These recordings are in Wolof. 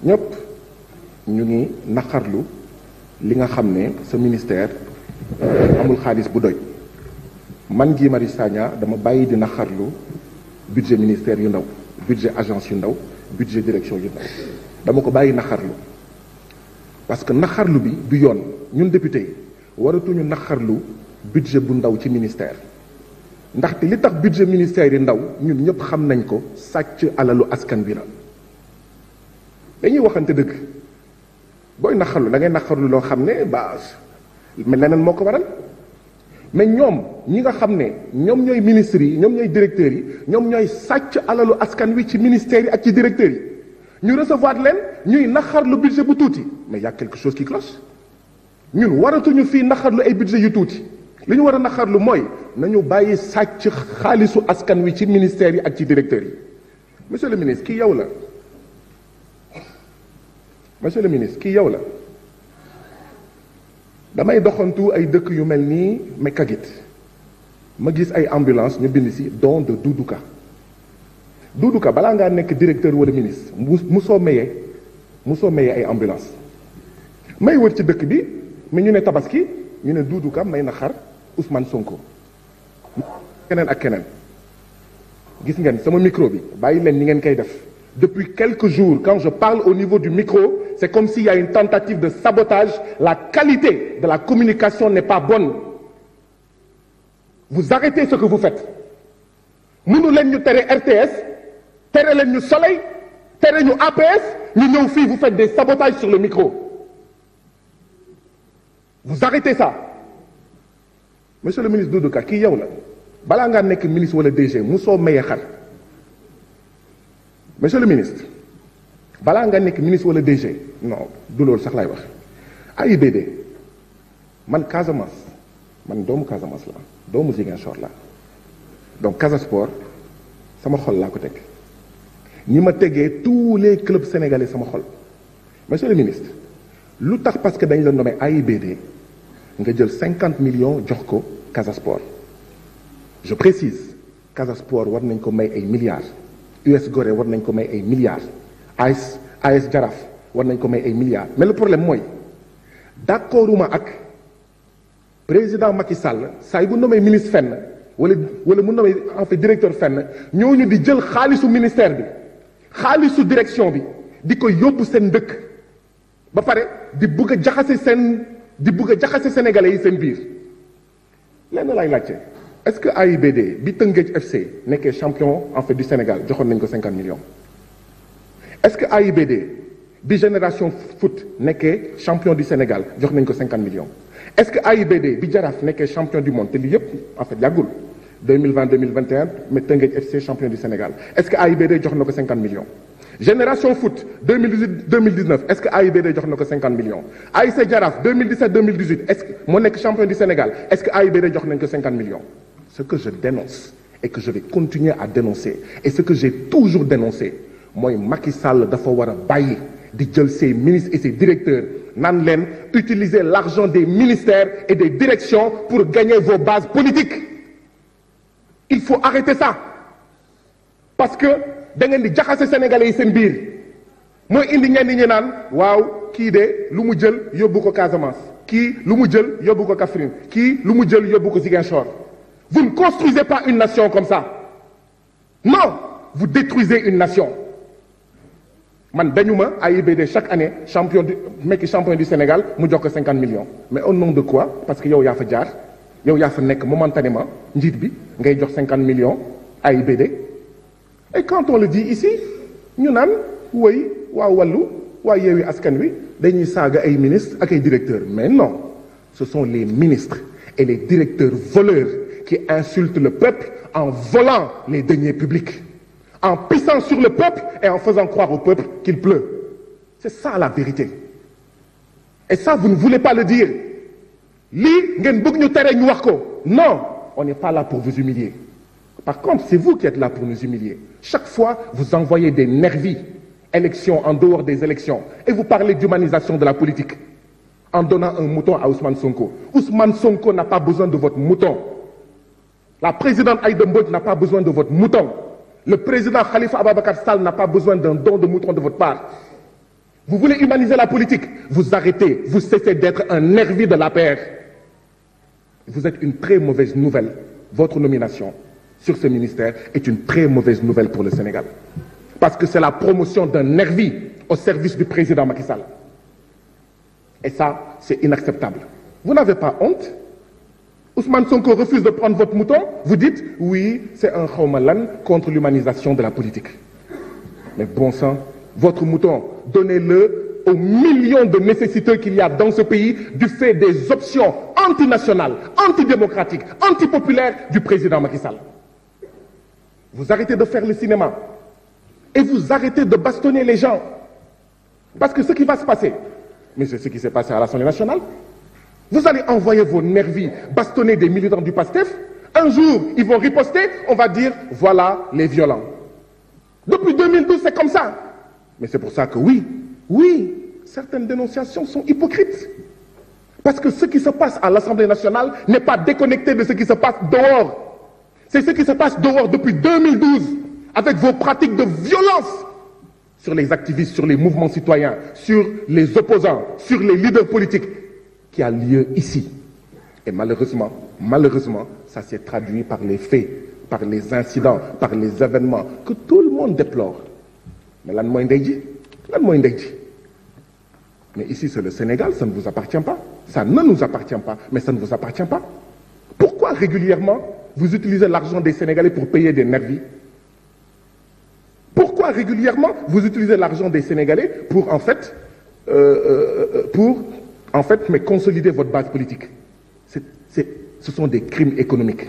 ñëpp ñu ngi naqarlu li nga xam ne sa ministère amul xaalis bu doy man Guy Marius Sagna dama bàyyi di naqarlu budget ministère yu ndaw budget agence yu ndaw budget direction yu ndaw dama ko bàyyi naqarlu parce que naqarlu bi du yoon ñun député yi waratuñu naqarlu budget bu ndaw ci ministère ndaxte li tax budget ministère yi ndaw ñun ñëpp xam nañ ko sàcc alalu askan bi la dañuy waxante dëgg booy naqarlu da ngay naqarlu loo xam ne ba mais leneen moo ko waral mais ñoom ñi nga xam ne ñoom ñooy ministres yi ñoom ñooy directeurs yi ñoom ñooy sàcc alalu askan wi ci ministères yi ak ci directeurs yi ñu recevoir leen ñuy naqarlu budget bu tuuti mais y a quelque chose qui cloche ñun waratuñu fii naqarlu ay budget yu tuuti li ñu war a naqarlu mooy nañu bàyyi sàcc xaalisu askan wi ci ministères yi ak ci directeurs yi monsieur le ministre kii yow la monsieur le ministre kii yow la damay doxantu ay dëkk yu mel nii Mekagit ma gis ay ambulance ñu bind ci don de Doudou Ka Doudou Ka balaa ngaa nekk directeur wala ministre musoo mayee ay ambulance may wër ci dëkk bi mais ñu ne tabaski ñu ne Doudou Ka may na xar Ousmane Sonko keneen ak keneen gis ngeen sama micro bi bàyyi leen ni ngeen koy def depuis quelques jours quand je parle au niveau du micro c'est comme s'il y a une tentative de sabotage la qualité de la communication n'est pas bonne vous arrêtez ce que vous faites mënu leen ñu tere RTS tere leen ñu Soleil tere ñu APS ñu ñëw fii vous faites des sabotages sur le micro vous arrêtez ça monsieur le ministre Doudou Ka kii yow la balaa ngaa nekk ministre wala DG musoo mayee xar monsieur le ministre balaa nga nekk ministre wala DG non du loolu sax laay wax AIBD man Casamance man doomu Casamance la doomu Ziguinchor la donc Casa Sport sama xol laa ko teg ñi ma tegee tous les clubs sénégalais sama xol monsieur le ministre lu tax parce que dañ la nommé AIBD nga jël 50 millions jox ko Casa Sport je précise Casa Sport war nañ ko may ay milliards US Gorée war nañ ko may ay milliards AS Jaraaf war nañ ko may ay milliards mais le problème mooy d'accorduma ak président Macky Sall saa yi bu nommé ministre fenn wala mu nommé en fait directeur fenn ñooñu di jël xaalisu ministère bi xaalisu direction bi di ko yóbbu seen dëkk ba pare di bugg a jaxase sénégalais yi seen biir lenn laay laajte est-ce que AIBD bi Teungueth FC nekkee champion en fait du Sénégal joxoon nañ ko 50 millions est-ce que AIBD bi Génération Foot nekkee champion du Sénégal jox nañ ko 50 millions est-ce que AIBD bi Jaraaf nekkee champion du monde te lii yëpp en fait yàggul 2020 2021 mais Teungueth FC champion du Sénégal est-ce que AIBD jox na ko 50 millions Génération Foot 2018 2019 est-ce que AIBD jox na ko 50 millions ASC Jaraaf 2017 2018 est-ce que moo nekk champion du Sénégal est-ce que AIBD jox nañ ko 50 millions ce que je dénonce et que je vais continuer à dénoncer et ce que j'ai toujours dénoncé mooy Macky Sall dafa war a bàyyi di jël ses ministres et ses directeurs naan leen utiliser l'argent des ministères et des directions pour gagner vos bases politiques il faut arrêter ça parce que da ngeen di jaxase sénégalais yi seen biir mooy indi ñenn ñi naan waaw kii de lu mu jël yóbbu ko Casamance kii lu mu jël yóbbu ko Kaffrine kii lu mu jël yóbbu ko Ziguinchor vous ne construisez pas une nation comme ça non vous détruisez une nation man dañuma AIBD chaque année champion du Sénégal mu jox ko 50 millions mais au nom de quoi parce que yow yaa fa jaar yow yaa fa nekk momentanément njiit bi ngay jox 50 millions AIBD et quand on le dit ici ñu naan woy waa wàllu waa Yewwi Askan Wi dañuy saaga ay ministres ak ay directeurs mais non ce sont les ministres et les directeurs voleurs qui insultent le peuple en volant les deniers publics en pissant sur le peuple et en faisant croire au peuple qu'il pleut c'est ça la vérité et ça vous ne voulez pas le dire lii ngeen bëgg ñu tere ñu wax ko non on n'est pas là pour vous humilier par contre c'est vous qui êtes là pour nous humilier chaque fois vous envoyez des nervis élections en dehors des élections et vous parlez d'humanisation de la politique en donnant un mouton à Ousmane Sonko. Ousmane Sonko n'a pas besoin de votre mouton. La présidente Aïda Mbodj n'a pas besoin de votre mouton. Le président Khalifa Ababacar Sall n'a pas besoin d'un don de mouton de votre part. Vous voulez humaniser la politique, vous arrêtez, vous cessez d'être un nervi de l'APR. Vous êtes une très mauvaise nouvelle. Votre nomination sur ce ministère est une très mauvaise nouvelle pour le Sénégal. Parce que c'est la promotion d'un nervi au service du président Macky Sall. Et ça, c'est inacceptable. Vous n'avez pas honte? Ousmane Sonko refuse de prendre votre mouton. Vous dites, oui, c'est un khawmalan contre l'humanisation de la politique. Mais bon sang, votre mouton, donnez-le aux millions de nécessiteux qu'il y a dans ce pays du fait des options antinationales, antidémocratiques, antipopulaires du président Macky Sall. Vous arrêtez de faire le cinéma et vous arrêtez de bastonner les gens. Parce que ce qui va se passer, mais c'est ce qui s'est passé à l'Assemblée nationale, vous allez envoyer vos nervis bastonner des militants du PASTEF. Un jour, ils vont riposter, on va dire, voilà les violents. Depuis 2012, c'est comme ça. Mais c'est pour ça que oui, certaines dénonciations sont hypocrites. Parce que ce qui se passe à l'Assemblée nationale n'est pas déconnecté de ce qui se passe dehors. C'est ce qui se passe dehors depuis 2012, avec vos pratiques de violence sur les activistes, sur les mouvements citoyens, sur les opposants, sur les leaders politiques, qui a lieu ici. Et malheureusement, ça s'est traduit par les faits, par les incidents, par les événements que tout le monde déplore. Mais lan mooy ndey ji, mais ici c'est le Sénégal, ça ne vous appartient pas. Ça ne nous appartient pas, mais ça ne vous appartient pas. Pourquoi régulièrement vous utilisez l'argent des Sénégalais pour payer des nervis? Pourquoi régulièrement vous utilisez l'argent des Sénégalais pour mais consolider votre base politique? Ce sont des crimes économiques.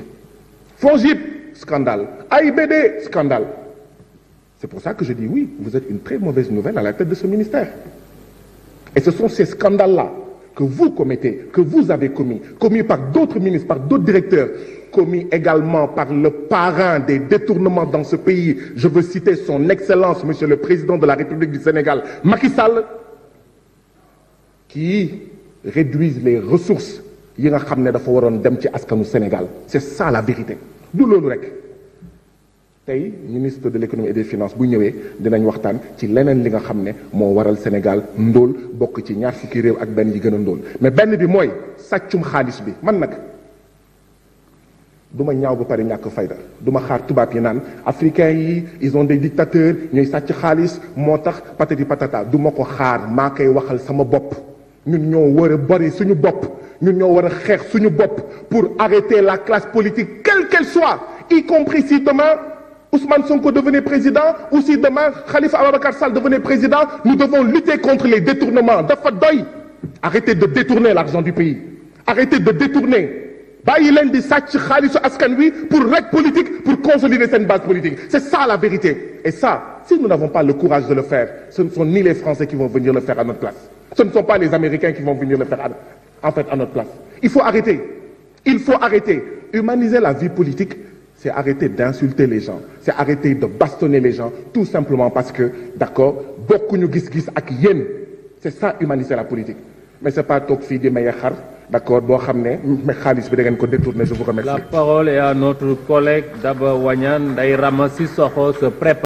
FONGIP, scandale. AIBD, scandale. C'est pour ça que je dis oui, vous êtes une très mauvaise nouvelle à la tête de ce ministère. Et ce sont ces scandales-là que vous commettez, que vous avez commis par d'autres ministres, par d'autres directeurs, commis également par le parrain des détournements dans ce pays. Je veux citer son Excellence, Monsieur le Président de la République du Sénégal, Macky Sall, qui réduisent les ressources yi nga xam ne dafa waroon dem ci askanu Sénégal. C'est ça la vérité. Du loolu rek. Tey ministre de l'économie et des finances bu ñëwee dinañ waxtaan ci leneen li nga xam ne moo waral Sénégal ndóol bokk ci ñaar fukki réew ak benn yi gën a ndóol mais benn bi mooy sàccum xaalis bi. Man nag du ma ñaaw ba pare ñàkk fayda du ma xaar tubaab yi naan africains yi ils ont des dictateurs ñooy sàcc xaalis moo tax patati patata du ma ko xaar maa koy waxal sama bopp. Ñun ñoo war a bari suñu bopp ñun ñoo war a xeex suñu bopp pour arrêter la classe politique quelle qu'elle soit, y compris si demain Ousmane Sonko devenait président ou si demain Khalifa Ababacar Sall devenait président. Nous devons lutter contre les détournements. Dafa doy. Arrêtez de détourner l'argent du pays. Arrêtez de détourner. Bàyyi leen di sàcc xaalisu askan wi pour rek politique, pour consolider cette base politique. C'est ça la vérité. Et ça, si nous n'avons pas le courage de le faire, ce ne sont ni les Français qui vont venir le faire à notre place. Ce ne sont pas les Américains qui vont venir le faire à notre place. Il faut arrêter. Il faut arrêter. Humaniser la vie politique, c'est arrêter d'insulter les gens. C'est arrêter de bastonner les gens, tout simplement parce que, d'accord, bokkuñu gis-gis ak yéen. C'est ça, humaniser la politique. Mais c'est pas toog fii di maye xar, d'accord, boo xam ne mais xaalis bi da ngeen ko détourner. Je vous remercie. La parole est à notre collègue Daba Wanyan. Ndeye Rama Sissoko se prépare.